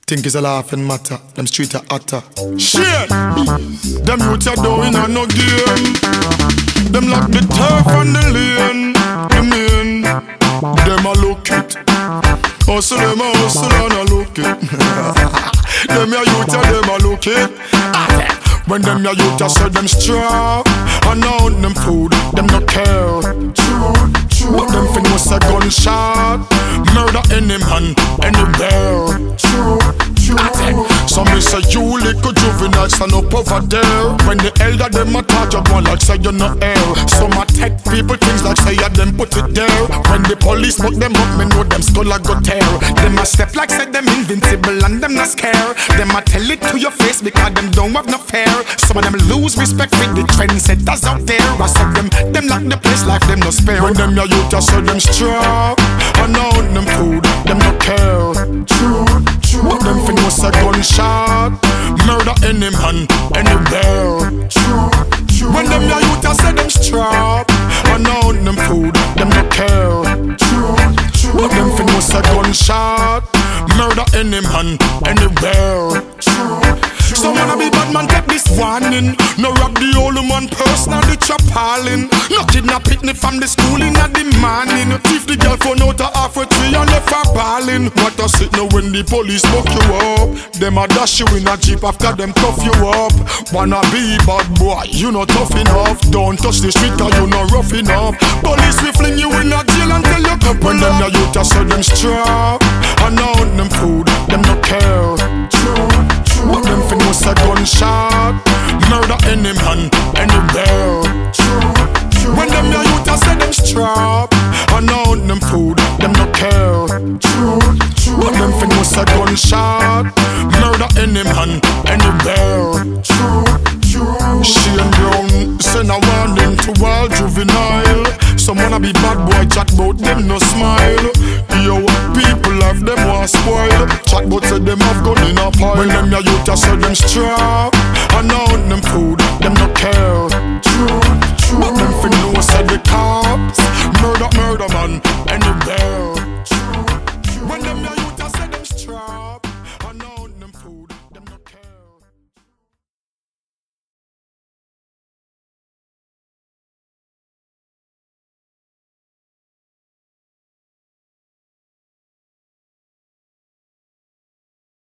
Think it's a laughing matter, them street are hotter. Shit! Them youths are doing a no game. Them lock the turf on the lane. Them a look it. Hustle them a hustle and a look it. Them a youths are them a look it. When them ya youth a say them strong and on them food, them no care. But them fin was a gunshot, murder any man, anywhere. So me say you little juvenile stand up over there. When the elder them a talk you go like say you no air. Some a take people things like say ya them put it there. When the police look them up, me know them skull a go tear. Them a step like say them invincible and them not scare. Them a tell it to your face because them don't have no fear. Some of them lose respect with the trendsetters out there. I saw them lock the place like them no spare. When them ya youth I saw them strong and on them food, them no care. But them fin was a gunshot, murder any man, anywhere. When them ya youth I say them strong and on them food, them no care. But them fin was a gunshot, murder any man, anywhere. So wanna be bad man, take this warning. No rob the old man personally appalling. No kidnap picnic from the school in the morning. Thief the girl phone out of halfway tree and left her balling. What a sit now when the police buck you up. Them a dash you in a jeep after them cuff you up. Wanna be bad boy, you not tough enough. Don't touch the street cause you not rough enough. Police will fling you in a jail and tell you couple. When them ya youth a say them strong and on them food, them no care. But them fin was a gunshot, murder any man, anywhere. When them ya youth a say them strap and on them food, them no care. But them fin was a gunshot, murder any man, anywhere. Shane Brown send a warning to all juvenile. Some wanna be bad boy, chat bout them no smile. Yo, people have them want spoil. Chat bout say them have gun in a pile. When them ya youth a say them strap and on them food, them no care.